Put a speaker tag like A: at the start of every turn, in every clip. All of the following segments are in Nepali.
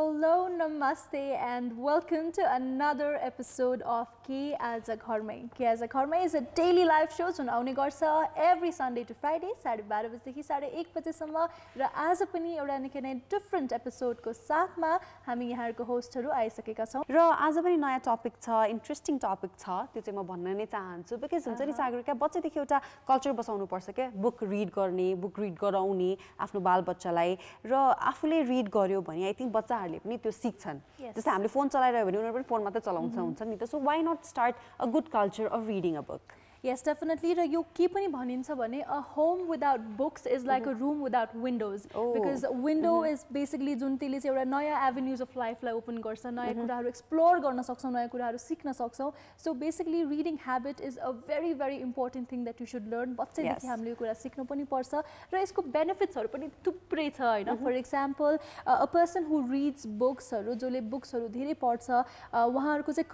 A: Hello, namaste, and welcome to another episode of Aaja Ghar Mai. Aaja Ghar Mai is a daily live show जुन आउने गर्छ every Sunday to Friday 12:30 बजेदेखि 1:30 बजेसम्म र आज पनि एउटा निकै नै डिफरेन्ट एपिसोडको साथमा हामी यहाँहरुको होस्टहरु आइसकेका छौं र आज पनि नयाँ टपिक छ, इन्ट्रेस्टिङ टपिक छ, त्यो चाहिँ म भन्न नै चाहन्छु बिकज हुन्छ नि सागरिका बच्चादेखि एउटा कल्चर बसाउनु पर्छ के बुक रिड गर्ने, बुक रिड गराउने आफ्नो बालबच्चालाई र आफूले रिड गर्यो भने आई थिंक बच्चाहरुले पनि त्यो सिक्छन् जस्तै हामीले फोन चलाइरह्यो भने उनीहरु पनि फोन मात्र चलाउँछ हुन्छ नि त so why not start a good culture of reading a book. Yes, definitely. र यो के पनि भनिन्छ भने a home without books is like a room without windows because window is basically जुन त्यसले चाहिँ एउटा नयाँ avenues of life लाई ओपन गर्छ, नयाँ कुराहरु एक्सप्लोर गर्न सक्छौं, नयाँ कुराहरु सिक्न सक्छौं. So basically reading habit is a very very important thing that you should learn. बच्चादेखि हामीले यो कुरा सिक्नु पनि पर्छ र यसको बेनिफिट्सहरु पनि थुप्रै छ हैन. For example, a person who reads books हरु जसले बुक्सहरु धेरै पढ्छ उहाँहरुको चाहिँ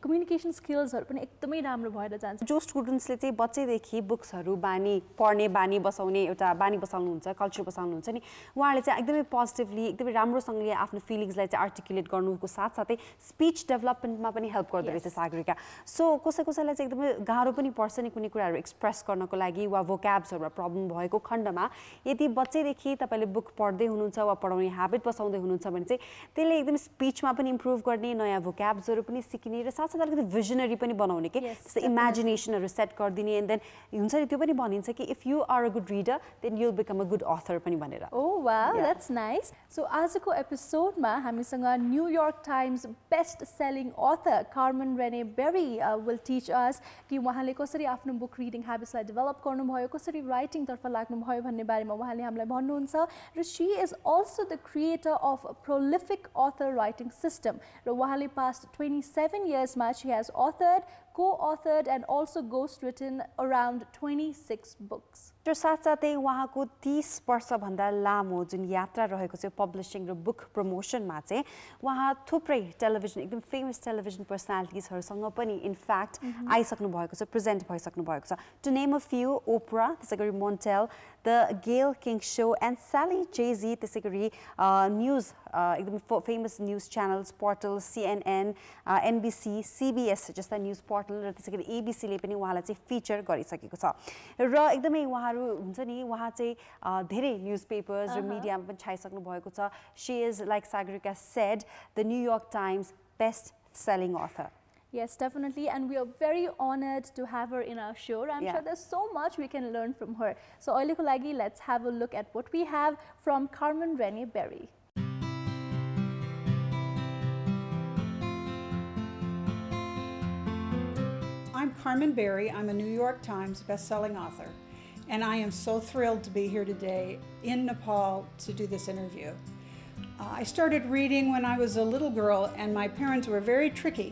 A: कम्युनिकेसन स्किल्सहरु पनि एकदमै राम्रो भएर जान्छ. स्टुडेन्ट्सले चाहिँ बच्चैदेखि बुक्सहरु बानी पढ्ने बानी बसाउने एउटा बानी बसाल्नुहुन्छ, कल्चर बसाल्नुहुन्छ नि उहाँले चाहिँ एकदमै पोजिटिभली एकदमै राम्रोसँगले आफ्नो फिलिङ्सलाई चाहिँ आर्टिकुलेट गर्नुको साथसाथै स्पीच डेभलपमेन्टमा पनि हेल्प गर्दै रहेछ सागरिका. सो कसैलाई चाहिँ एकदमै गाह्रो पनि पर्छ नि कुनै कुराहरु एक्सप्रेस गर्नको लागि वा भोक्याब्सहरुमा प्रब्लम भएको खण्डमा यदि बच्चैदेखि तपाईले बुक पढ्दै हुनुहुन्छ वा पढाउने ह्याबिट बसाउँदै हुनुहुन्छ भने चाहिँ त्यसले एकदमै स्पीचमा पनि इम्प्रुभ गर्ने, नयाँ भोक्याब्सहरु पनि सिक्ने र साथसाथै अलिकति भिजनरी पनि बनाउने के जस्तै इमेजिनेसन सेट गरिदिने एन्ड देन हुन्छ नि त्यो पनि भनिन्छ कि if you are a good reader then you will become a good author पनि भनेर. Oh wow that's nice. So आजको एपिसोडमा हामीसँग New York Times best selling author Carmen Rene Berry will teach us कि उहाँले कसरी आफ्नो बुक रिडिङ ह्याबिट्सलाई डेभलप गर्नुभयो, कसरी राइटिङ तर्फ लाग्नुभयो भन्ने बारेमा उहाँले हामीलाई भन्नुहुन्छ र she is also the creator of prolific author writing system र उहाँले पास्ट 27 इयर्समा she has authored, co-authored and also ghost-written around 26 books. र साथसाथै उहाँको 30 वर्षभन्दा लामो जुन यात्रा रहेको छ पब्लिशिङ र बुक प्रमोसनमा चाहिँ उहाँ थुप्रै टेलिभिजन एकदम फेमस टेलिभिजन पर्सनालिटिजहरुसँग पनि इनफ्याक्ट आइसक्नु भएको छ, प्रेजेन्ट भइसक्नु भएको छ. To name a few Oprah, त्यसैगरी Montel, the Gayle King show and Sally Jessy, त्यसैगरी न्यूज एकदम famous news channels portal CNN, NBC, CBS जस्ता न्यूज पोर्टल र त्यसैगरी ABC ले पनि उहाँलाई चाहिँ फिचर गरिसकेको छ र एकदमै उहाँहरु हुन्छ नि उहाँ चाहिँ धेरै न्यूज पेपर्स र मिडियामा पनि छाइसक्नु भएको छ. She is like Sagarika said the New York Times best selling author. Yes, definitely, and we are very honored to have her in our show. I'm sure there's so much we can learn from her. So, ahileको लागि let's have a look at what we have from Carmen Rene Berry.
B: I'm Carmen Berry. I'm a New York Times best-selling author, and I am so thrilled to be here today in Nepal to do this interview. I started reading when I was a little girl, and my parents were very tricky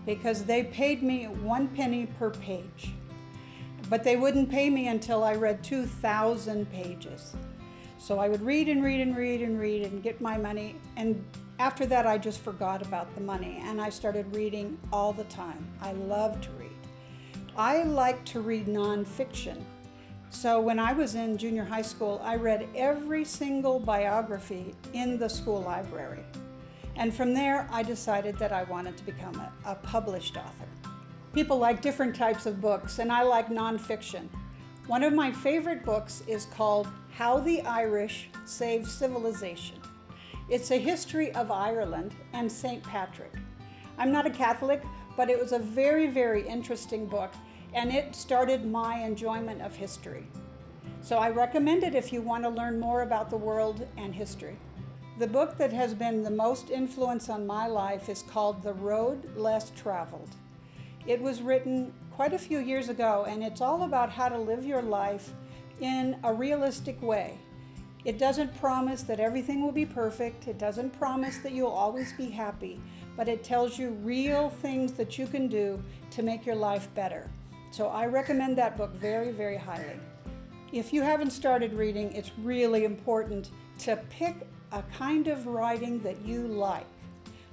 B: because they paid me 1 penny per page, but they wouldn't pay me until I read 2,000 pages. So I would read and read and read and read and get my money, and after that I just forgot about the money and I started reading all the time. I love to read. I like to read nonfiction. So when I was in junior high school, I read every single biography in the school library. And from there, I decided that I wanted to become a published author. People like different types of books, and I like nonfiction. One of my favorite books is called How the Irish Saved Civilization. It's a history of Ireland and St. Patrick. I'm not a Catholic, but it was a very, very interesting book, and it started my enjoyment of history. So I recommend it if you want to learn more about the world and history. The book that has been the most influence on my life is called The Road Less Traveled. It was written quite a few years ago, and it's all about how to live your life in a realistic way. It doesn't promise that everything will be perfect. It doesn't promise that you'll always be happy, but it tells you real things that you can do to make your life better. So I recommend that book very, very highly. If you haven't started reading, it's really important to pick a kind of writing that you like.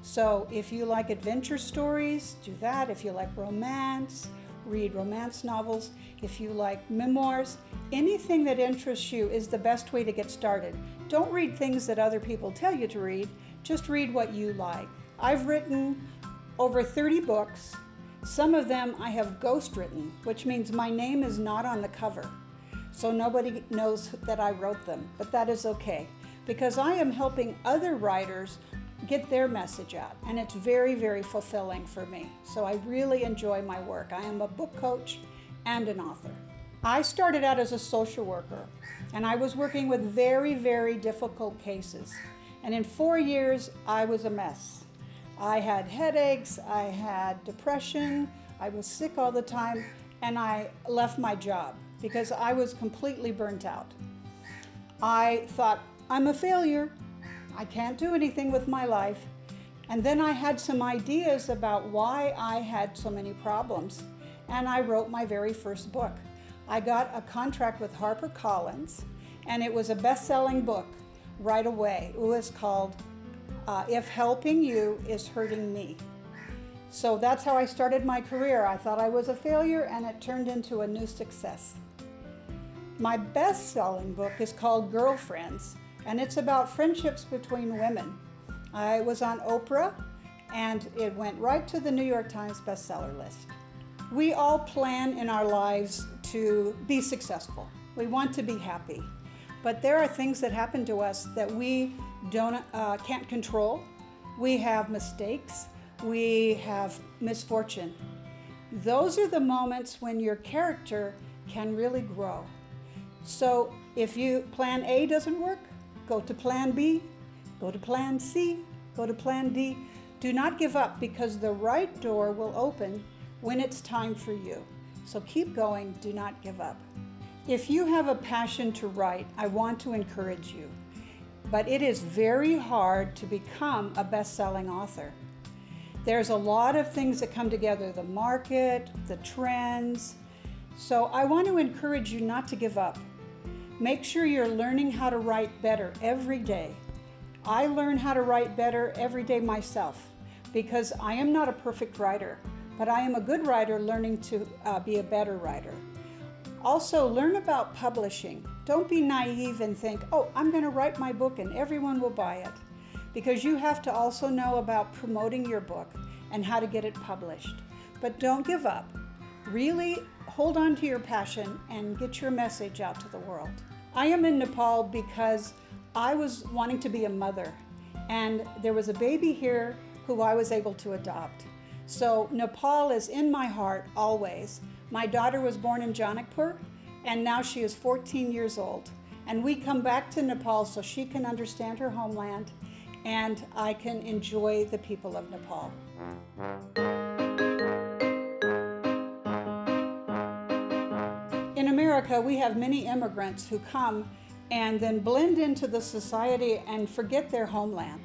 B: So if you like adventure stories, do that. If you like romance, read romance novels. If you like memoirs, anything that interests you is the best way to get started. Don't read things that other people tell you to read, just read what you like. I've written over 30 books. Some of them I have ghostwritten, which means my name is not on the cover. So nobody knows that I wrote them, but that is okay, because I am helping other writers get their message out, and it's very, very fulfilling for me. So I really enjoy my work. I am a book coach and an author. I started out as a social worker, and I was working with very, very difficult cases. And in 4 years, I was a mess. I had headaches, I had depression, I was sick all the time, and I left my job because I was completely burnt out. I thought, I'm a failure. I can't do anything with my life. And then I had some ideas about why I had so many problems, and I wrote my very first book. I got a contract with HarperCollins, and it was a best-selling book right away. It was called If Helping You is Hurting Me. So that's how I started my career. I thought I was a failure, and it turned into a new success. My best-selling book is called Girlfriends, and it's about friendships between women. I was on Oprah, and it went right to the New York Times bestseller list. We all plan in our lives to be successful. We want to be happy, but there are things that happen to us that we can't control. We have mistakes. We have misfortune. Those are the moments when your character can really grow. So if plan A doesn't work, go to plan B, go to plan C, go to plan D. Do not give up, because the right door will open when it's time for you. So keep going, do not give up. If you have a passion to write, I want to encourage you. But it is very hard to become a best-selling author. There's a lot of things that come together, the market, the trends. So I want to encourage you not to give up. Make sure you're learning how to write better every day. I learn how to write better every day myself, because I am not a perfect writer, but I am a good writer learning to be a better writer. Also, learn about publishing. Don't be naive and think, oh, I'm going to write my book and everyone will buy it, because you have to also know about promoting your book and how to get it published. But don't give up. Really hold on to your passion and get your message out to the world. I am in Nepal because I was wanting to be a mother, and there was a baby here who I was able to adopt. So Nepal is in my heart always. My daughter was born in Janakpur, and now she is 14 years old. And we come back to Nepal so she can understand her homeland, and I can enjoy the people of Nepal. In America, we have many immigrants who come and then blend into the society and forget their homeland.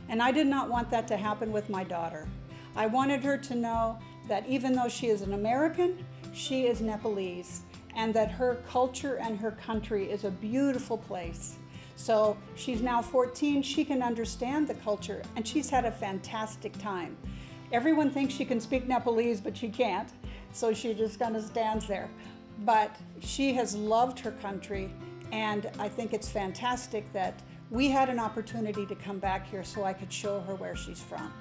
B: And I did not want that to happen with my daughter. I wanted her to know that even though she is an American, she is Nepalese, and that her culture and her country is a beautiful place. So she's now 14, she can understand the culture, and she's had a fantastic time. Everyone thinks she can speak Nepalese, but she can't, so she just kind of stands there. But she has loved her country, and I think it's fantastic that we had an opportunity to come back here so I could show her where she's from.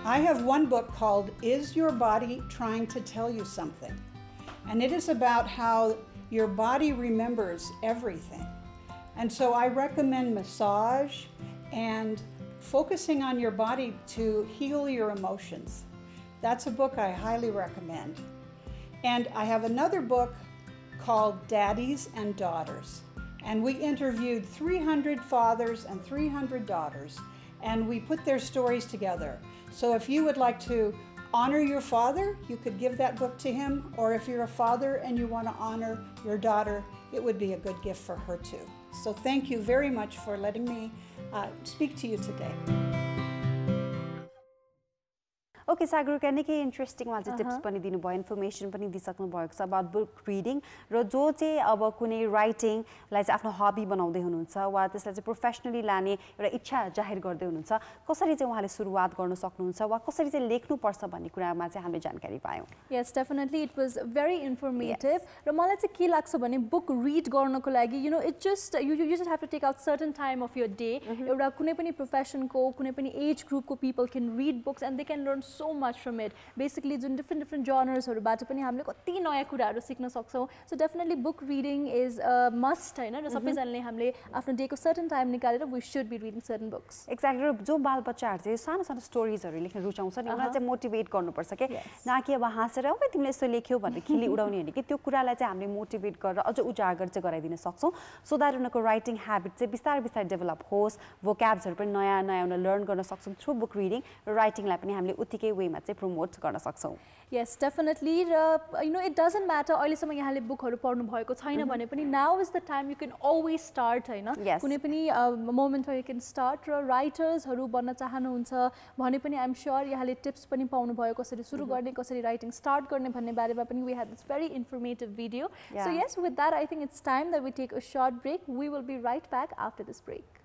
B: I have one book called Is Your Body Trying to Tell You Something? And it is about how your body remembers everything. And so I recommend massage and focusing on your body to heal your emotions. That's a book I highly recommend. And I have another book called Daddies and Daughters. And we interviewed 300 fathers and 300 daughters, and we put their stories together. So if you would like to honor your father, you could give that book to him, or if you're a father and you want to honor your daughter, it would be a good gift for her too. So thank you very much for letting me speak to you today.
C: Okay Sagarika निकै इन्ट्रेस्टिङ वाला चाहिँ टिप्स पनि दिनुभयो इन्फर्मेसन पनि दिइसक्नु भएको छ अबाउट बुक रिडिङ र जो चाहिँ अब कुनै राइटिङलाई चाहिँ आफ्नो हबी बनाउँदै हुनुहुन्छ वा त्यसलाई चाहिँ प्रोफेसनली लाने एउटा इच्छा जाहेर गर्दै हुनुहुन्छ कसरी चाहिँ उहाँले सुरुवात गर्न सक्नुहुन्छ वा कसरी चाहिँ लेख्नुपर्छ भन्ने कुरामा चाहिँ हामीले जानकारी पायौँ
A: यस definitely it was very informative र मलाई चाहिँ के लाग्छ भने बुक रिड गर्नको लागि you know it just you just have to take out certain time of your day एउटा कुनै पनि प्रोफेसनको कुनै पनि एज ग्रुपको people can read books and they can learn so much from it basically जुन डिफ्रेन्ट जनर्सहरूबाट पनि हामीले कति नयाँ कुराहरू सिक्न सक्छौँ so definitely book reading is a must होइन र सबैजनाले हामीले आफ्नो डेको सर्टन टाइम निकालेर we should be reading certain books
C: exactly जो बाल बच्चाहरू चाहिँ सानो सानो स्टोरिजहरू लेख्न रुचाउँछ नि उनीहरूलाई चाहिँ मोटिभेट गर्नुपर्छ कि न कि अब हाँसेर ओके तिमीले यस्तो लेख्यौ भनेर खिली उडाउने होइन कि त्यो कुरालाई चाहिँ हामीले मोटिभेट गरेर अझ उजागर चाहिँ गराइदिन सक्छौँ सो द्याट उनीहरूको राइटिङ ह्याबिट चाहिँ बिस्तारै बिस्तारै डेभलप होस् भोक्याब्सहरू पनि नयाँ नयाँ उनीहरू लर्न गर्न सक्छौँ थ्रु बुक रिडिङ र राइटिङलाई पनि हामीले उत्तिकै वेमा चाहिँ प्रमोट गर्न सक्छौँ
A: यस डेफिनेटली र you know it doesn't matter अहिलेसम्म यहाँले बुकहरू पढ्नु भएको छैन भने पनि now is the time you can always start होइन कुनै पनि मोमेन्टमा यु क्यान स्टार्ट र राइटर्सहरू बन्न चाहनुहुन्छ भने पनि आइएम स्योर यहाँले टिप्स पनि पाउनुभयो कसरी सुरु गर्ने कसरी राइटिङ स्टार्ट गर्ने भन्ने बारेमा पनि we had this very informative video so yes with that I think it's time that we take a short break we will be right back after this break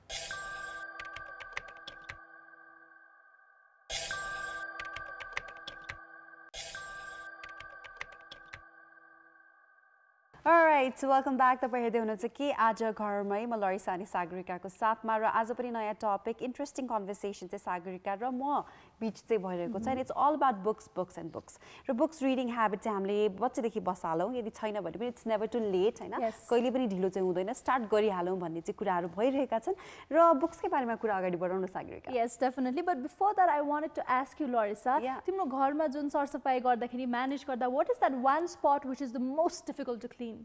C: Alright, so welcome back. तपाईं हेर्दै हुनुहुन्छ कि आज घरमै म लरिसा अनि सागरिकाको साथमा र आज पनि नयाँ टपिक इन्ट्रेस्टिङ कन्भर्सेसन चाहिँ सागरिका र म बीच चाहिँ भइरहेको छ and it's all about books and books र बुक्स रिडिङ ह्याबिट चाहिँ हामीले बच्चादेखि बसालौँ यदि छैन भने पनि इट्स नेभर टु लेट होइन कहिले पनि ढिलो चाहिँ हुँदैन स्टार्ट गरिहालौँ भन्ने चाहिँ कुराहरू भइरहेका छन् र बुक्सकै बारेमा कुरा अगाडि बढाउन सागरिका
A: यस definitely but before that I wanted to ask you Larissa तिम्रो घरमा जुन सरसफाइ गर्दाखेरि म्यानेज गर्दा what is that one spot which is the most difficult to clean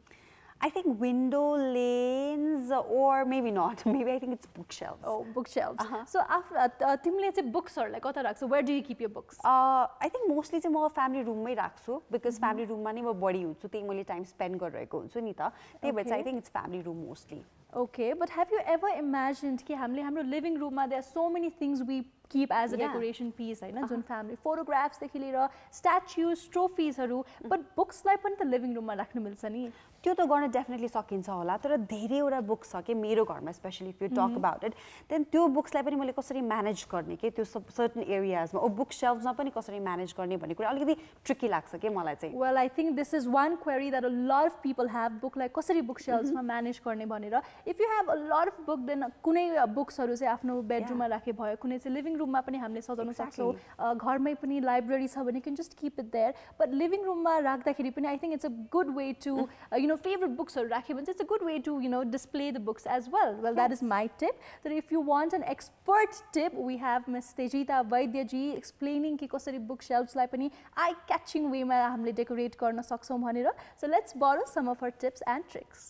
C: I think window lanes or maybe not. Maybe I think it's bookshelves.
A: Oh, bookshelves. So after timle चाहिँ booksहरूलाई कता राख्छौ? Where do you keep your books?
C: I think mostly चाहिँ म family room मै राख्छु because family room मा नै म बढी हुन्छु त्यही मैले time spend गरिरहेको हुन्छु नि त त्यही भएर चाहिँ I think it's family room mostly.
A: Okay, but have you ever imagined कि हामीले हाम्रो living room मा there are so many things we keep as a decoration piece हैन जुन family photographs देखि लिएर statues trophies हरू but books लाई पनि त living room मा राख्न मिल्छ नि
C: त्यो त गर्न डेफिनेटली सकिन्छ होला तर धेरैवटा बुक्स छ कि मेरो घरमा specially if you talk about it then त्यो बुक्सलाई पनि मैले कसरी म्यानेज गर्ने के त्यो सर्टन एरियाजमा ओ बुक सेल्फ्समा पनि कसरी म्यानेज गर्ने भन्ने कुरा अलिकति ट्रिकी लाग्छ के मलाई चाहिँ
A: well I think this is one query that a lot of people have बुकलाई कसरी बुक सेल्फ्समा म्यानेज गर्ने भनेर if you have a lot of book then कुनै बुक्सहरू चाहिँ आफ्नो बेडरुममा राखे भयो कुनै चाहिँ लिभिङ रुममा पनि हामीले सजाउन सक्छौँ घरमै पनि लाइब्रेरी छ भने can just keep it there but living रुममा राख्दाखेरि पनि I think it's a good way to you know favorite books or rakhi it's a good way to display the books as well that is my tip that if you want an expert tip we have Miss Tejita Vaidya ji explaining ki kasari bookshelves lai pani eye catching way ma hamle decorate garna saksau bhanera so let's borrow some of her tips and tricks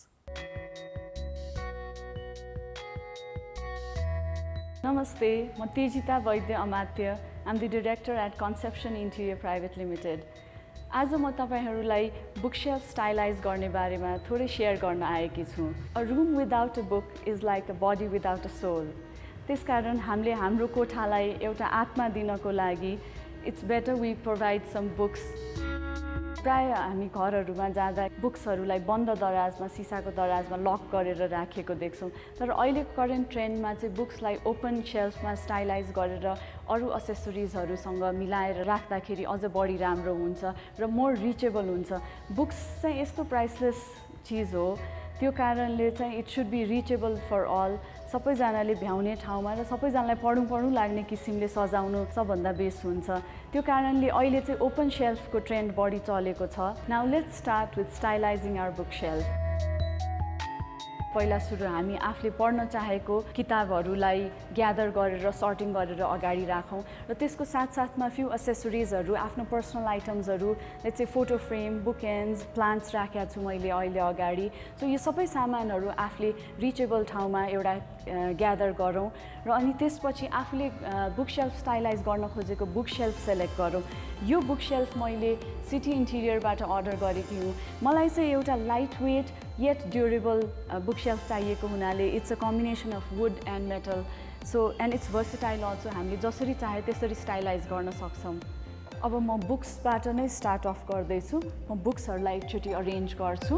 D: Namaste ma Tejita Vaidya Amatya I'm the director at Conception Interior Private Limited आज म तपाईहरुलाई बुकशेल्फ स्टाइलाइज गर्ने बारेमा थोरै शेयर गर्न आएकी छु a room without a book is like a body without a soul त्यसकारण हामीले हाम्रो कोठालाई एउटा आत्मा दिनको लागि it's better we provide some books प्राय हामी घरहरुमा जाँदा बुक्सहरुलाई बन्द दराजमा सिसाको दराजमा लक गरेर राखेको देख्छौं तर अहिले करेन्ट ट्रेन्डमा चाहिँ बुक्सलाई ओपन शेल्फमा स्टाइलाइज गरेर अरु एक्सेसरिजहरुसँग मिलाएर राख्दाखेरि अझ बढी राम्रो हुन्छ र मोर रिचेबल हुन्छ बुक्स चाहिँ यस्तो प्राइसलेस चीज हो त्यो कारणले चाहिँ it should be reachable for all सबैजनाले भ्याउने ठाउँमा र सबैजनालाई पढौँ लाग्ने किसिमले सजाउनु सबभन्दा बेस्ट हुन्छ त्यो कारणले अहिले चाहिँ ओपन शेल्फको ट्रेन्ड बढी चलेको छ now let's start with stylising our book shelf पहिला सुरु हामी आफूले पढ्न चाहेको किताबहरूलाई ग्यादर गरेर सर्टिङ गरेर अगाडि राखौं र त्यसको साथसाथमा फ्यु एक्सेसरिजहरू आफ्नो पर्सनल आइटम्सहरू let's say photo frame book ends plants राखेको छु मैले अहिले अगाडि सो यो सबै सामानहरू आफूले रिचेबल ठाउँमा एउटा ग्यादर गरौँ र अनि त्यसपछि आफूले बुक शेल्फ स्टाइलाइज गर्न खोजेको बुक शेल्फ सेलेक्ट गरौँ यो बुक शेल्फ मैले सिटी इन्टिरियरबाट अर्डर गरेकी हुँ मलाई चाहिँ एउटा light weight yet durable bookshelf चाहिएको हुनाले it's a combination of wood and metal so and it's versatile also हामीले जसरी चाहे त्यसरी स्टाइलाइज गर्न सक्छौं अब म बुक्सबाट नै स्टार्ट अफ गर्दैछु। म बुक्सहरूलाई एकचोटि अरेन्ज गर्छु।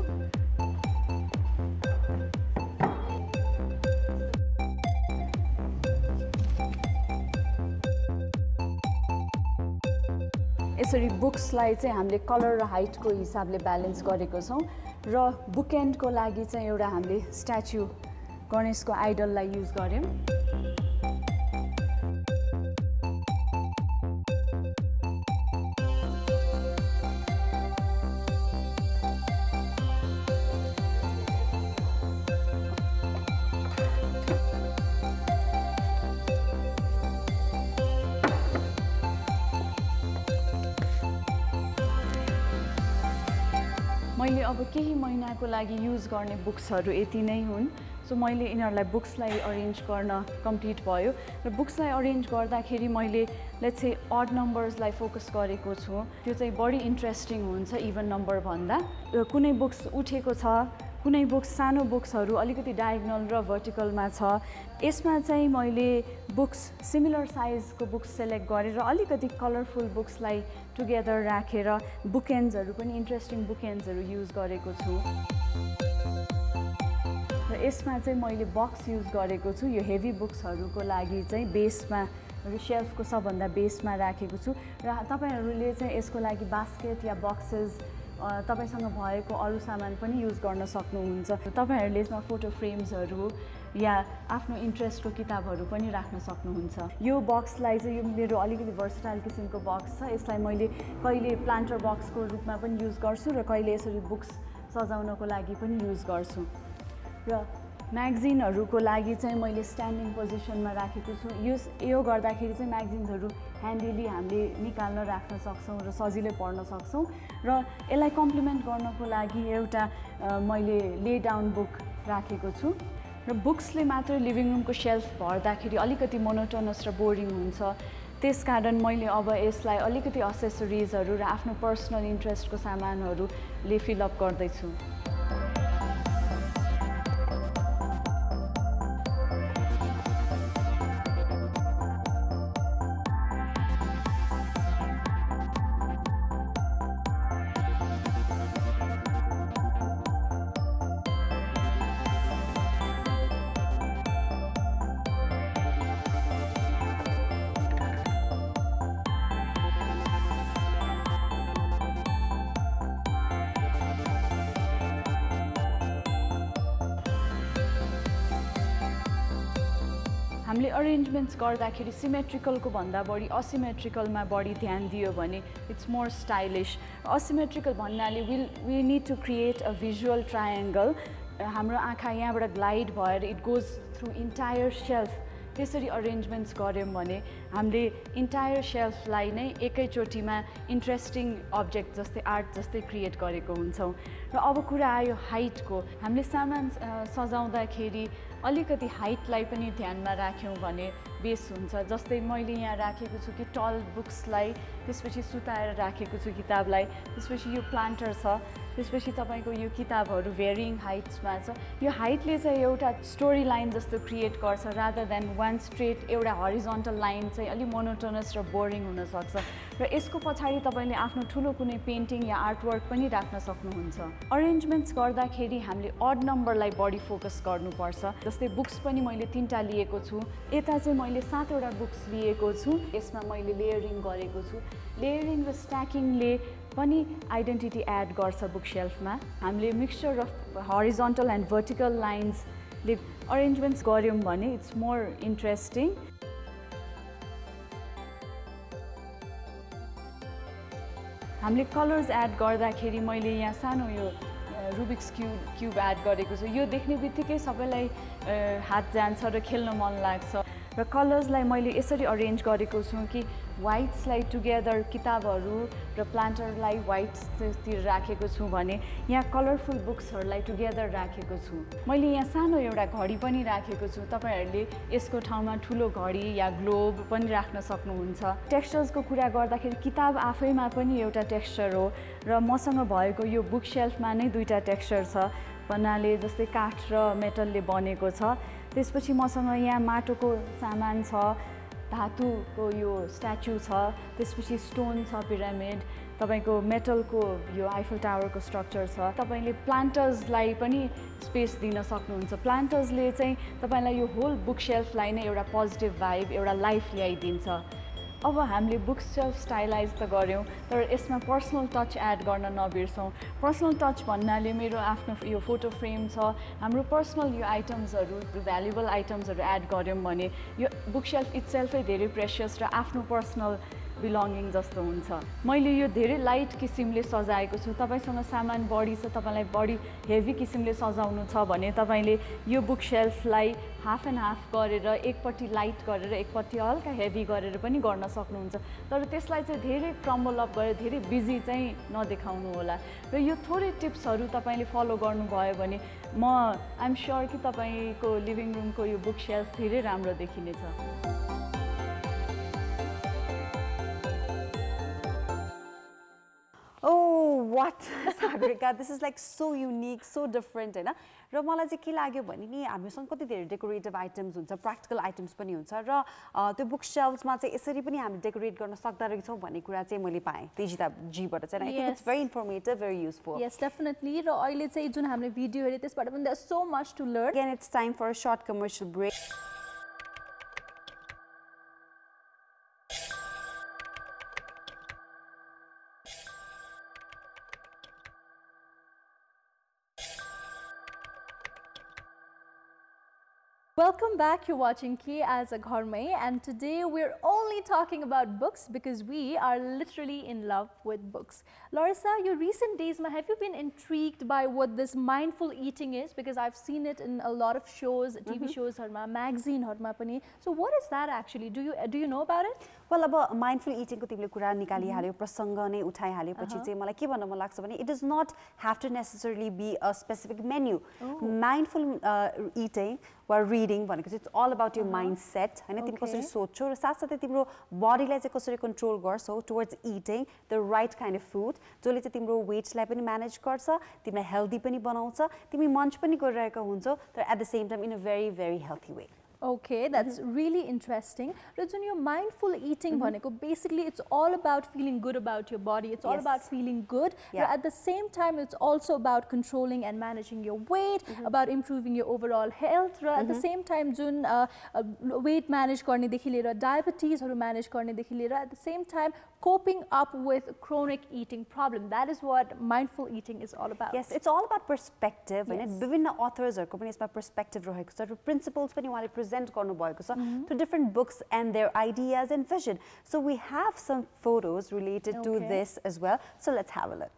D: यसरी बुक्सलाई चाहिँ हामीले कलर र हाइटको हिसाबले ब्यालेन्स गरेको छौँ र बुक एन्डको लागि चाहिँ एउटा हामीले स्ट्याच्यु गणेशको आइडललाई युज गर्यौँ। मैले अब केही महिनाको लागि युज गर्ने बुक्सहरू यति नै हुन्। सो मैले यिनीहरूलाई बुक्सलाई अरेन्ज गर्न कम्प्लिट भयो र बुक्सलाई अरेन्ज गर्दाखेरि मैले लेट्स से अड नम्बर्सलाई फोकस गरेको छु। त्यो चाहिँ बढी इन्ट्रेस्टिङ हुन्छ इभन नम्बर भन्दा। कुनै बुक्स उठेको छ, कुनै बुक्स सानो बुक्सहरू अलिकति डायगोनल र भर्टिकलमा छ। यसमा चाहिँ मैले बुक्स सिमिलर साइजको बुक्स सेलेक्ट गरेर अलिकति कलरफुल बुक्सलाई टुगेदर राखेर बुकएन्ड्सहरू पनि इन्ट्रेस्टिङ बुकएन्ड्सहरू युज गरेको छु। र यसमा चाहिँ मैले बक्स युज गरेको छु। यो हेभी बुक्सहरूको लागि चाहिँ बेसमा सेल्फको सबभन्दा बेसमा राखेको छु र तपाईँहरूले चाहिँ यसको लागि बास्केट या बक्सेस तपाईसँग भएको अरू सामान पनि युज गर्न सक्नुहुन्छ। तपाईँहरूले यसमा फोटो फ्रेम्सहरू या आफ्नो इन्ट्रेस्टको किताबहरू पनि राख्न सक्नुहुन्छ। यो बक्सलाई चाहिँ यो मेरो अलिकति भर्सटाइल किसिमको बक्स छ। यसलाई मैले कहिले प्लान्टर बक्सको रूपमा पनि युज गर्छु र कहिले यसरी बुक्स सजाउनको लागि पनि युज गर्छु। र म्यागजिनहरूको लागि चाहिँ मैले स्ट्यान्डिङ पोजिसनमा राखेको छु। यो गर्दाखेरि चाहिँ म्यागजिन्सहरू ह्यान्डिली हामीले निकाल्न राख्न सक्छौँ र सजिलै पढ्न सक्छौँ। र यसलाई कम्प्लिमेन्ट गर्नको लागि एउटा मैले ले डाउन बुक राखेको छु। र बुक्सले मात्र लिभिङ रुमको सेल्फ भर्दाखेरि अलिकति मोनोटोनस र बोरिङ हुन्छ। त्यसकारण मैले अब यसलाई अलिकति असेसरिजहरू र आफ्नो पर्सनल इन्ट्रेस्टको सामानहरूले फिलअप गर्दैछु। हामीले अरेन्जमेन्ट्स गर्दाखेरि सिमेट्रिकलको भन्दा बढी असिमेट्रिकलमा बढी ध्यान दियो भने इट्स मोर स्टाइलिश। असिमेट्रिकल भन्नाले we need to create a visual triangle. हाम्रो आँखा यहाँबाट ग्लाइड भएर it goes through entire shelf. त्यसरी अरेन्जमेन्ट्स गऱ्यौँ भने हामीले इन्टायर सेल्फलाई नै एकैचोटिमा इन्ट्रेस्टिङ अब्जेक्ट जस्तै आर्ट जस्तै क्रिएट गरेको हुन्छौँ। र अब कुरा आयो हाइटको। हामीले सामान सजाउँदाखेरि अलिकति हाइटलाई पनि ध्यानमा राख्यौँ भने बेस हुन्छ। जस्तै मैले यहाँ राखेको छु कि टल बुक्सलाई, त्यसपछि सुताएर राखेको छु किताबलाई, त्यसपछि यो प्लान्टर छ, त्यसपछि तपाईँको यो किताबहरू भेरिङ हाइट्समा छ। यो हाइटले चाहिँ एउटा स्टोरी लाइन जस्तो क्रिएट गर्छ रादर देन वान स्ट्रेट एउटा हरिजोन्टल लाइन चाहिँ अलिक मोनोटोनस र बोरिङ हुनसक्छ। र यसको पछाडि तपाईँले आफ्नो ठुलो कुनै पेन्टिङ या आर्टवर्क पनि राख्न सक्नुहुन्छ। अरेन्जमेन्ट्स गर्दाखेरि हामीले अड नम्बरलाई बढी फोकस गर्नुपर्छ। जस्तै बुक्स पनि मैले 3टा लिएको छु। यता चाहिँ मैले 7वटा बुक्स लिएको छु। यसमा मैले लेयरिङ गरेको छु। लेयरिङ र स्ट्याकिङले पनि आइडेन्टिटी एड गर्छ बुक सेल्फमा। हामीले मिक्सचर अफ हरिजोन्टल एन्ड भर्टिकल लाइन्सले अरेन्जमेन्ट्स गऱ्यौँ भने इट्स मोर इन्ट्रेस्टिङ। हामीले कलर्स एड गर्दाखेरि मैले यहाँ सानो यो रुबिक्स क्युब एड गरेको छु। यो देख्ने बित्तिकै सबैलाई हात जान्छ र खेल्न मन लाग्छ। र कलर्सलाई मैले यसरी अरेन्ज गरेको छु कि वाइट्सलाई टुगेदर किताबहरू र प्लान्टरलाई वाइट्सतिर राखेको छु भने यहाँ कलरफुल बुक्सहरूलाई टुगेदर राखेको छु। मैले यहाँ सानो एउटा घडी पनि राखेको छु। तपाईँहरूले यसको ठाउँमा ठुलो घडी या ग्लोब पनि राख्न सक्नुहुन्छ। टेक्सचर्सको कुरा गर्दाखेरि किताब आफैमा पनि एउटा टेक्सचर हो र मसँग भएको यो बुक सेल्फमा नै 2टा टेक्सचर छ भन्नाले जस्तै काठ र मेटलले बनेको छ। त्यसपछि मसँग यहाँ माटोको सामान छ, धातुको यो स्ट्याचु छ, त्यसपछि स्टोन छ पिरामिड, तपाईको मेटलको यो आइफल टावरको स्ट्रक्चर छ। तपाईले प्लान्टर्सलाई पनि स्पेस दिन सक्नुहुन्छ। प्लान्टर्सले चाहिँ तपाईलाई यो होल बुक सेल्फलाई नै एउटा पोजिटिभ भाइब, एउटा लाइफ ल्याइदिन्छ। अब हामीले बुक सेल्फ स्टाइलाइज त गऱ्यौँ, तर यसमा पर्सनल टच एड गर्न नबिर्सौँ। पर्सनल टच भन्नाले मेरो आफ्नो यो फोटो फ्रेम छ, हाम्रो पर्सनल यो आइटम्सहरू, भ्यालुएबल आइटम्सहरू एड गऱ्यौँ भने यो बुक सेल्फ इट्सेल्फै धेरै प्रेसियस र आफ्नो पर्सनल बिलोङ्गिङ जस्तो हुन्छ। मैले यो धेरै लाइट किसिमले सजाएको छु। तपाईसँग सामान बढी छ, तपाईँलाई बढी हेभी किसिमले सजाउनु छ भने तपाईँले यो बुक सेल्फलाई हाफ एन्ड हाफ गरेर एकपट्टि लाइट गरेर एकपट्टि हल्का हेभी गरेर पनि गर्न सक्नुहुन्छ। तर त्यसलाई चाहिँ धेरै क्रम्बल अप गरेर धेरै बिजी चाहिँ नदेखाउनु होला। र यो थोरै टिप्सहरू तपाईँले फलो गर्नुभयो भने आइएम स्योर कि तपाईँको लिभिङ रुमको यो बुक सेल्फ धेरै राम्रो देखिनेछ।
C: Oh, what? Sagarika, this is like so unique, so different, हैन? र मलाई चाहिँ के लाग्यो भने नि हामीसँग कति धेरै डेकोरेटिभ आइटम्स हुन्छ, प्र्याक्टिकल आइटम्स पनि हुन्छ र त्यो बुक सेल्फ्समा चाहिँ यसरी पनि हामी डेकोरेट गर्न सक्दा रहेछौँ भन्ने कुरा चाहिँ मैले पाएँ तेजिता जीबाट चाहिँ। I think it's very informative, very useful.
A: Yes, definitely. र अहिले चाहिँ जुन हामीले भिडियो हेर्यो त्यसबाट पनि there so much to learn.
C: Again, it's time for a short commercial break.
A: Welcome back. You're watching Aaja Ghar Mai, and today we're only talking about books because we are literally in love with books. Laurisa, your recent days, have you been intrigued by what this mindful eating is? Because I've seen it in a lot of shows, TV shows, magazine, pani. So what is that actually? Do you know about it?
C: Well, अब mindful eating को तिमीले कुरा निकालिहाल्यो, प्रसङ्ग नै उठाइहालेपछि चाहिँ मलाई के भन्न मन लाग्छ भने it does not have to necessarily be a specific menu. Mindful eating or reading भनेको चाहिँ it's all about your mindset, हैन? तिमी कसरी सोच्छौ र साथसाथै तिम्रो बडीलाई चाहिँ कसरी कन्ट्रोल गर्छौ towards eating the right kind of food, जसले चाहिँ तिम्रो वेटलाई पनि म्यानेज गर्छ, तिमीलाई हेल्दी पनि बनाउँछ, तिमी मन्च पनि गरिरहेका हुन्छौ, तर at the same time in a very, very healthy way.
A: Okay, that's really interesting. Rajun, your mindful eating, basically it's all about feeling good about your body. It's all about feeling good. But at the same time, it's also about controlling and managing your weight, about improving your overall health. At the same time, Jun, weight manage karne dekhi lera, diabetes manage karne dekhi lera, at the same time, coping up with chronic eating problem. That is what mindful eating is all about.
C: Yes, it's all about perspective. Yes. विभिन्न authors-हरुको पनि यसमा perspective रहेको छ, र principles पनि उहाँले present गर्नुभएको छ to different books and their ideas and vision. So we have some photos related to this as well. So let's have a look.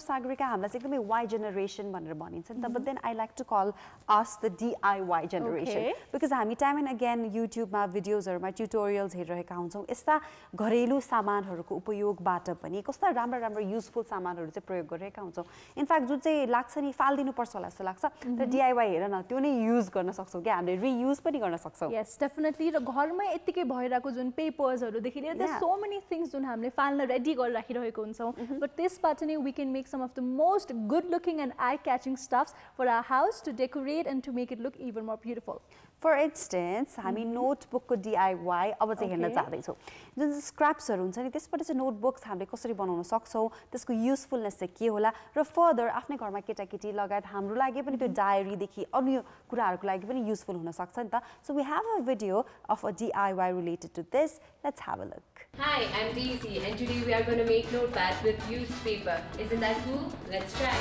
C: Sagarika हामीलाई चाहिँ एकदमै Y generation भनेर भनिन्छ नि त, but then I like to call us the DIY generation because हामी time and again YouTube मा भिडियोजहरुमा ट्युटोरियल्स हेरिरहेका हुन्छौं यस्ता घरेलु सामानहरुको उपयोगबाट पनि कस्ता राम्रो युजफुल सामानहरु चाहिँ प्रयोग गरिरहेका हुन्छौं इनफ्याक्ट जुन चाहिँ लाग्छ नि फाल्दिनु पर्छ होला जस्तो लाग्छ तर DIY हेर न त्यो नै युज गर्न सक्छौं के हामीले रियुज पनि गर्न सक्छौं
A: यस डेफिनेटली र घरमै यतिकै भइराको जुन पेपर्सहरु देखि लिएर देयर सो मेनी थिंग्स जुन हामीले फाल्न रेडी गरेर राखिरहेको हुन्छौं बट त्यसबाट नै we can make some of the most good looking and eye catching stuffs for our house to decorate and to make it look even more beautiful.
C: For instance, हामी notebook को DIY अब चाहिँ हेर्न चाहदै छौं जुन स्क्रैप्सहरु हुन्छ नि त्यसबाट चाहिँ नोटबुक्स हामीले कसरी बनाउन सक्छौं त्यसको युजफुलनेस चाहिँ के होला र फर्दर आफ्नै घरमा केटाकेटी लगायत हाम्रो लागि पनि त्यो डायरी देखि अन्य कुराहरुको लागि पनि युजफुल हुन सक्छ नि त so we have a video of a DIY related to this. Let's have a look.
E: Hi, I'm Daisy and today we are going to make notepad with used paper. Isn't that cool? Let's try.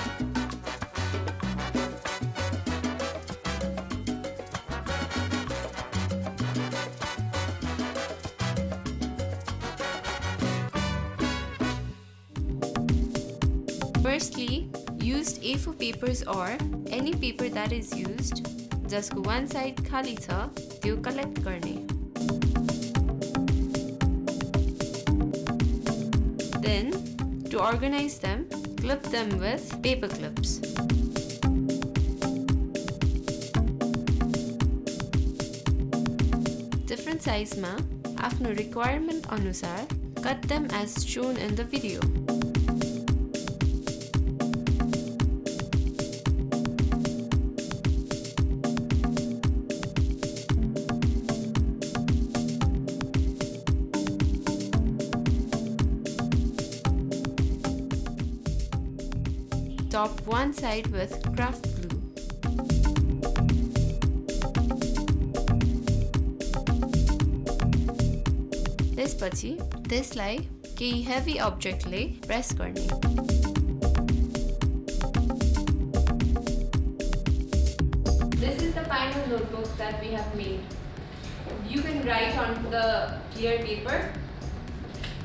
E: Firstly, used A4 papers or any paper that is used, जसको one side खाली छ, त्यो collect गर्ने. Then, to organize them, clip them with paper clips. Different size ma, आफ्नो requirement अनुसार, cut them as shown in the video. Top one side with craft glue. त्यसपछि त्यसलाई केही heavy object ले press गर्ने. This is the final notebook that we have made. You can write on the clear paper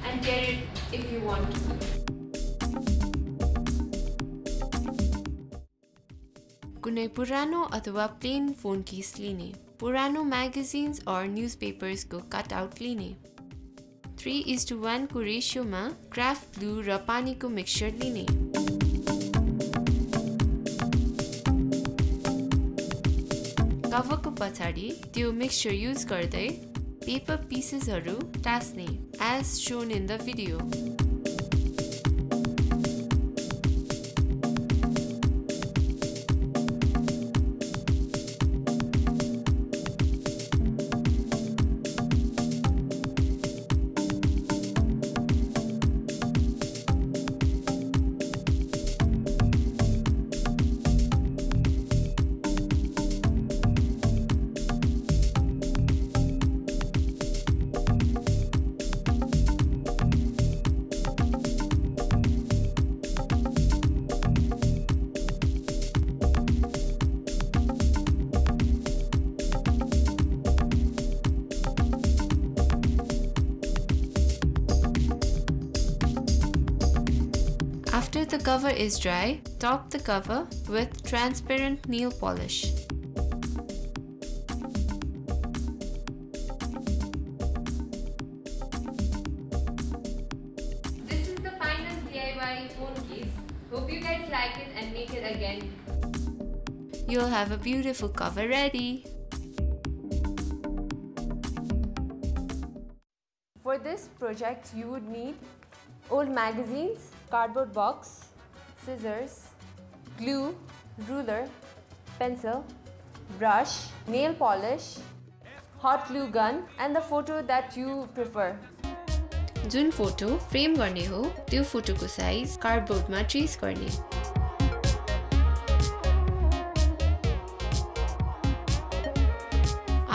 E: and tear it if you want to. कुनै पुरानो अथवा प्लेन फोन केस लिने, पुरानो म्यागजिन्स or न्यूजपेपर्स को कट आउट लिने, 3:1 को रेशियोमा क्राफ्ट ग्लू र पानीको मिक्सचर लिने. कभरको पछाडि त्यो मिक्सचर युज गर्दै paper पिसेसहरु टास्ने as shown in the video. After the cover is dry, top the cover with transparent nail polish. This is the final DIY phone case. Hope you guys like it and make it again. You'll have a beautiful cover ready. For this project, you would need old magazines, cardboard box, scissors, glue, ruler, pencil, brush, nail polish, hot glue gun and the photo that you prefer. जुन फोटो फ्रेम गर्ने हो त्यो फोटोको साइज कार्डबोर्डमा ट्रेस गर्ने.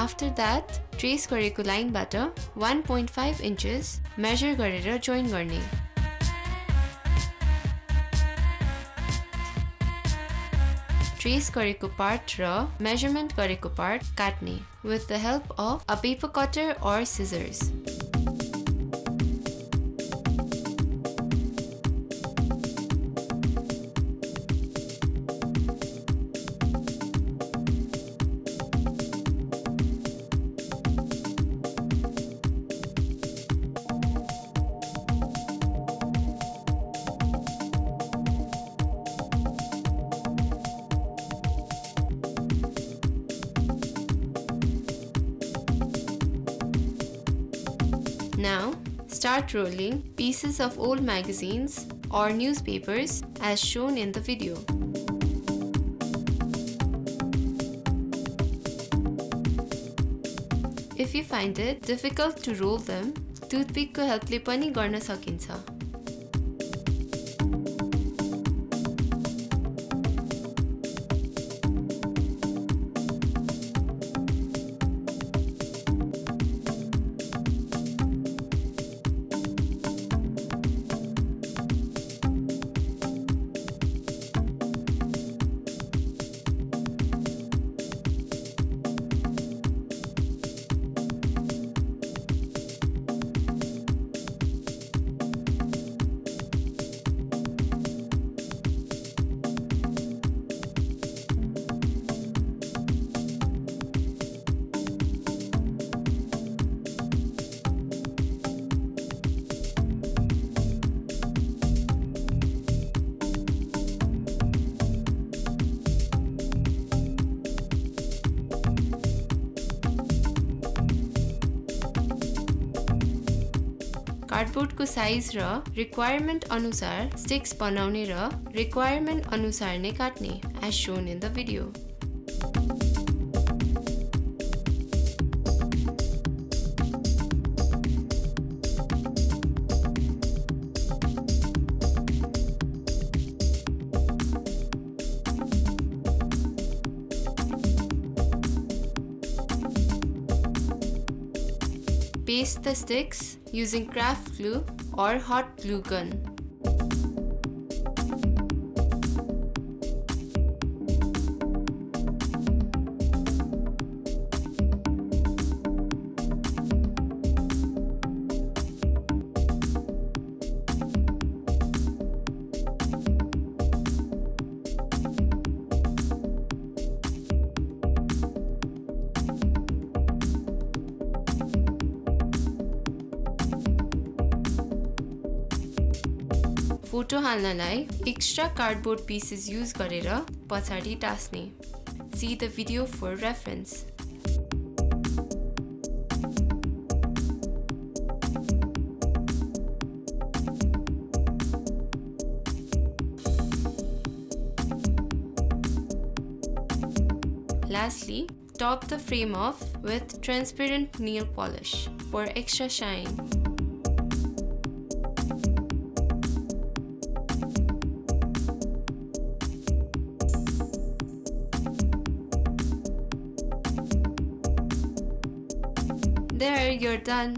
E: After that, ट्रेस गरेको लाइनबाट 1.5 inches मेजर गरेर जोइन गर्ने. ट्रेस गरेको पार्ट र मेजरमेन्ट गरेको पार्ट काट्ने with the help of a paper cutter or scissors. Now, start rolling pieces of old magazines or newspapers as shown in the video. If you find it difficult to roll them, toothpick ko help le pani garna sakincha. Cardboard को साइज र रिक्वायरमेन्ट अनुसार स्टिक्स बनाउने र रिक्वायरमेन्ट अनुसार नै काट्ने as shown in the video. Paste the sticks using craft glue or hot glue gun. Photo हाल्नलाई एक्स्ट्रा कार्डबोर्ड पीसेस यूज गरेर पछाडी टास्ने. See the video for reference. Lastly, top the frame off with transparent nail polish for extra shine. There, you're done.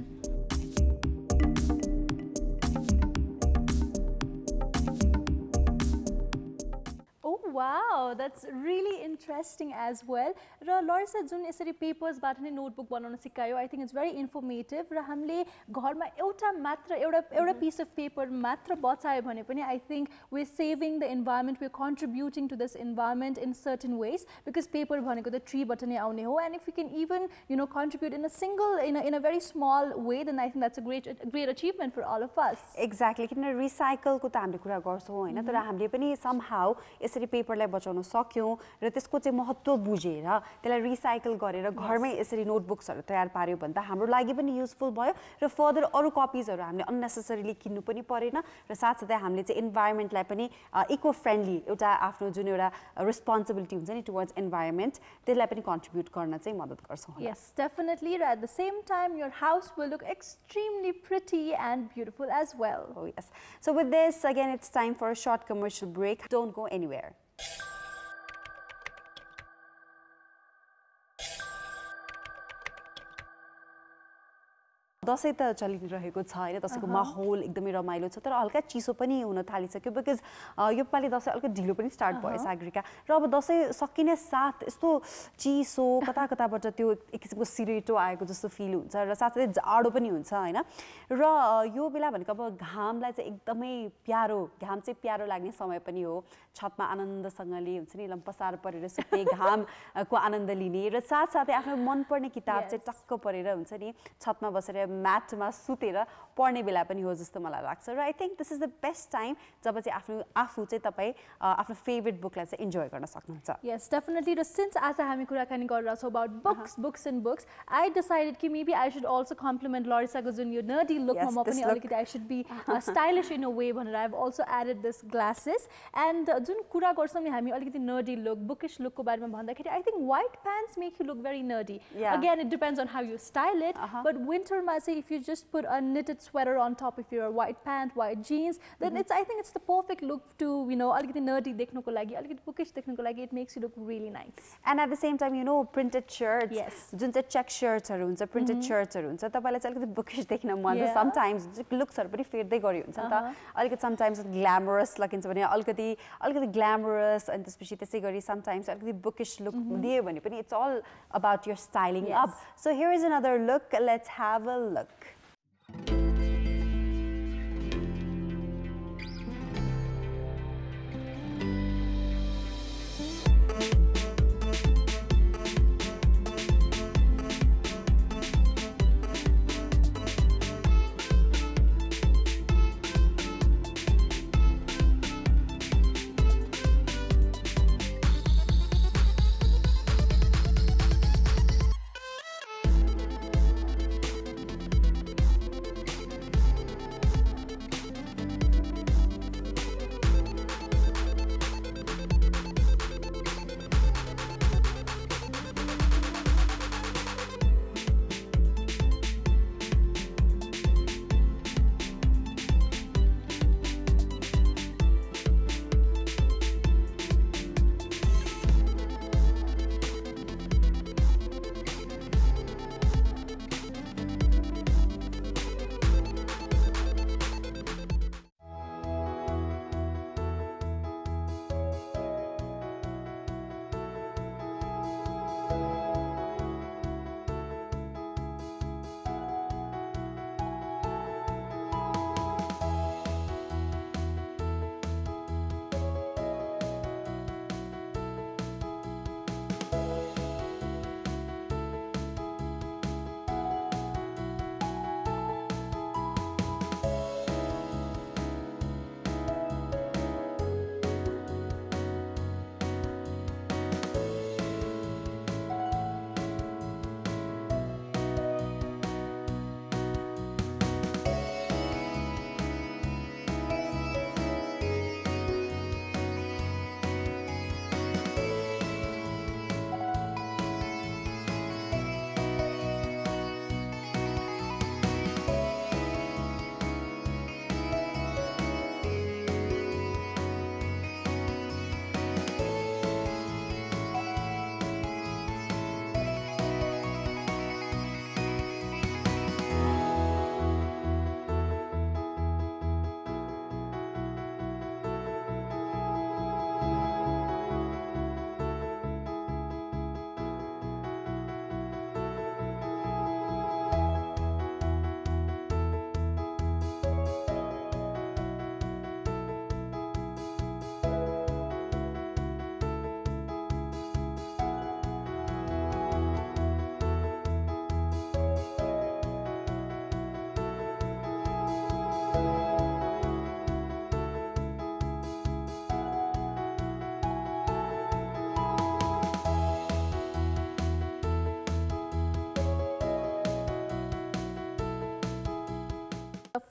A: Oh wow, that's really interesting as well. र लरिसा जुन यसरी पेपर्सबाट नै नोटबुक बनाउन सिकायो, I think it's very informative. र हामीले घरमा एउटा piece of paper मात्र बचायो भने पनि I think we're saving the environment, we're contributing to this environment in certain ways, because paper भनेको त tree बाट नै आउने हो, and if we can even contribute in a very small way, then I think that's a great achievement for all of us.
C: Exactly. किन रिसाइकल को त हामीले कुरा गर्छौं हैन, तर हामीले पनि somehow यसरी पेपरलाई बचाउन सक्यौं र त्यसको चाहिँ महत्व बुझेर त्यसलाई रिसाइकल गरेर घरमै यसरी नोटबुक्सहरु तयार पार्यो भने त हाम्रो लागि पनि युजफुल भयो र फर्दर अरु कपीजहरु हामीले अननेसेसरीली किन्नु पनि परेन र साथसाथै हामीले चाहिँ एन्भाइरनमेन्टलाई पनि इको फ्रेन्डली एउटा आफ्नो जुन एउटा रिस्पोन्सिबिलिटी हुन्छ नि टुवर्ड्स एन्भाइरनमेन्ट त्यसलाई पनि कन्ट्रिब्युट गर्न चाहिँ मद्दत गर्छौं.
A: Yes, definitely. At the same time, your house will look extremely pretty and beautiful as well.
C: Oh yes. So with this, again, it's time for a short commercial break. Don't go anywhere. Dashain त चलिरहेको छ हैन, दसैँको माहौल एकदमै रमाइलो छ, तर हल्का चिसो पनि हुन थालिसक्यो बिकज यो पालि दसैँ हल्का ढिलो पनि स्टार्ट भयो सागरिका, र अब दसैँ सकिने साथ यस्तो चिसो कताकताबाट त्यो एक किसिमको सिरेटो आएको जस्तो फिल हुन्छ र साथसाथै जाडो पनि हुन्छ हैन, र यो बेला भनेको अब घामलाई चाहिँ एकदमै घाम चाहिँ प्यारो लाग्ने समय पनि हो. छतमा आनन्दसँगले हुन्छ नि लम्पसार परेर सुत्ने घामको आनन्द लिने र साथसाथै आफ्नो मनपर्ने किताब चाहिँ टक्क परेर हुन्छ नि छतमा बसेर म्याटमा सुतेर पढ्ने बेला पनि हो जस्तो मलाई लाग्छ र I think this is the best time जब चाहिँ आफू चाहिँ तपाई आफ्नो फेभरेट बुकलाई चाहिँ इन्जोय गर्न सक्नुहुन्छ
A: Yes, definitely. Since as हामी कुराकानी गरिरहेछौँ about books and books, I decided कि maybe I should also compliment Laurisa को जुन यो nerdy look मा पनि अलिकति I should be stylish in a way भनेर I have also added this glasses and जुन कुरा गर्छौँ नि हामी अलिकति nerdy look, bookish look को बारेमा भन्दाखेरि I think white pants make you look very nerdy. Again, it depends on how you style it, but winter मा चाहिँ if you just put a knitted sweater on top of your white pant, white jeans, then I think it's the perfect look to, you know, अलिकति nerdy देख्नुको लागि, अलिकति bookish देख्नुको लागि, it makes you look really nice.
C: And at the same time, you know, printed shirts,
A: Yes.
C: जुन चाहिँ check shirts हरु हुन्छ, printed shirts हरु हुन्छ, तपाईलाई चाहिँ अलिकति bookish देख्न मन छ. Sometimes looks हरु पनि फेर्दै गरी हुन्छ नि त. अलिकति sometimes glamorous लगिन्छ भने अलिकति glamorous अनि त्यसपछि त्यसै गरी sometimes अलिकति bookish look दियो भने पनि it's all about your styling up. So here is another look. Let's have a look.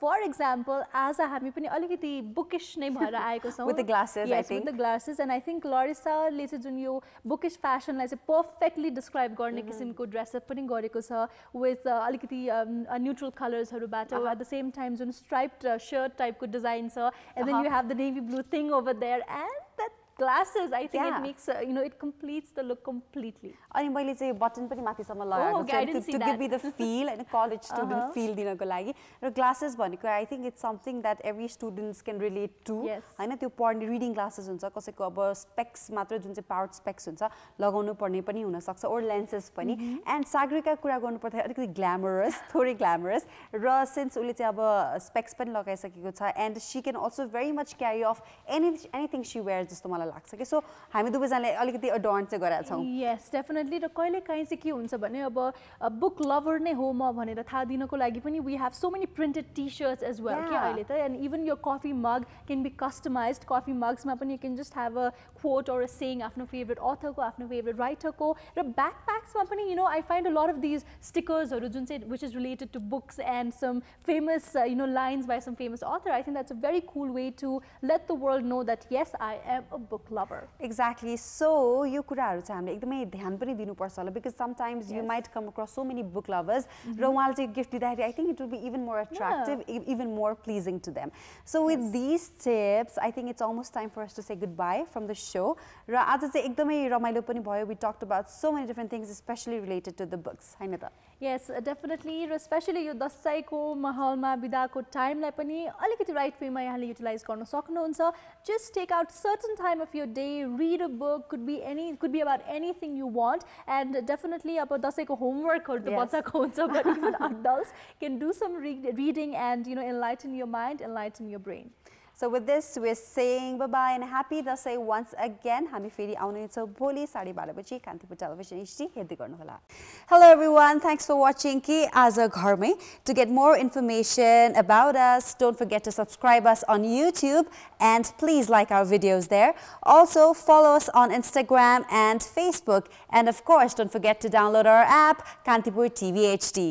A: For example, as हामी पनि अलिकति bookish नै भएर आएको छौं.
C: With the glasses,
A: yes,
C: I think.
A: With the glasses, and I think Laurisa ले चाहिँ जुन यो bookish fashion लाई चाहिँ perfectly describe गर्ने किसिमको dress up पनि गरेको छ with अलिकति neutral colors हरुबाट at the same time जुन striped shirt type को design छ, and then you have the navy blue thing over there and that glasses, I think it makes you know, it completes the look completely.
C: अनि मैले चाहिँ बटन पनि माथिसम्म लगाएको छु to give me the feel and college student feel दिनको लागि र glasses भनेको I think it's something that every students can relate to हैन त्यो पढ्ने reading glasses हुन्छ कसैको अब specs मात्र जुन चाहिँ powered specs हुन्छ लगाउनु पर्ने पनि हुन सक्छ or lenses पनि and Sagarika कुरा गर्नु पर्दा अलिकति glamorous थोरै glamorous र since उले चाहिँ अब specs पनि लगाइसकेको छ and she can also very much carry off anything she wears जस्तो मलाई मलाई लाग्छ कि सो हामी दुवैजनाले अलिकति अडर्न चाहिँ गरेका छौँ
A: यस डेफिनेटली र कहिलेकाहीँ चाहिँ के हुन्छ भने अब बुक लभर नै हो म भनेर थाहा दिनको लागि पनि we have so many printed T shirts as well के अहिले त एन्ड इभन यो coffee mug can be customised coffee मग्समा पनि you can just have a quote or a saying आफ्नो फेभरेट अथरको आफ्नो फेभरेट राइटरको र ब्याकप्याक्समा पनि you know I find a lot of these स्टिकर्सहरू जुन चाहिँ which is related to books and some famous you know lines by some famous author I think that's a very cool way to let the world know that yes I am a book lover
C: exactly so यो कुराहरू चाहिँ हामीले एकदमै ध्यान पनि दिनुपर्छ होला because sometimes you might come across so many book lovers र उहाँले चाहिँ गिफ्ट दिँदाखेरि I think it will be even more attractive even more pleasing to them so with these tips I think it's almost time for us to say good bye from the so र आज चाहिँ एकदमै रमाइलो पनि भयो we talked about so many different things specially related to the books होइन त
A: यस डेफिनेटली र स्पेसली यो दसैँको माहौलमा बिदाको टाइमलाई पनि अलिकति राइट वेमा यहाँले युटिलाइज गर्न सक्नुहुन्छ just take out certain time of your day read a book could be about anything you want and definitely अब दसैँको homeworkहरू त बच्चाको हुन्छ but even adults can do some reading and you know enlighten your mind, enlighten your brain.
C: So with this, we're saying bye-bye and happy Dasai once again. हामी फेरि आउने छौँ भोलि 12:30 बजी Kantipur Television HD हेर्दै गर्नुहोला. Hello everyone, thanks for watching Ki Aaja Ghar Mai. To get more information about us, don't forget to subscribe us on YouTube and please like our videos there. Also follow us on Instagram and Facebook and of course don't forget to download our app Kantipur TV HD.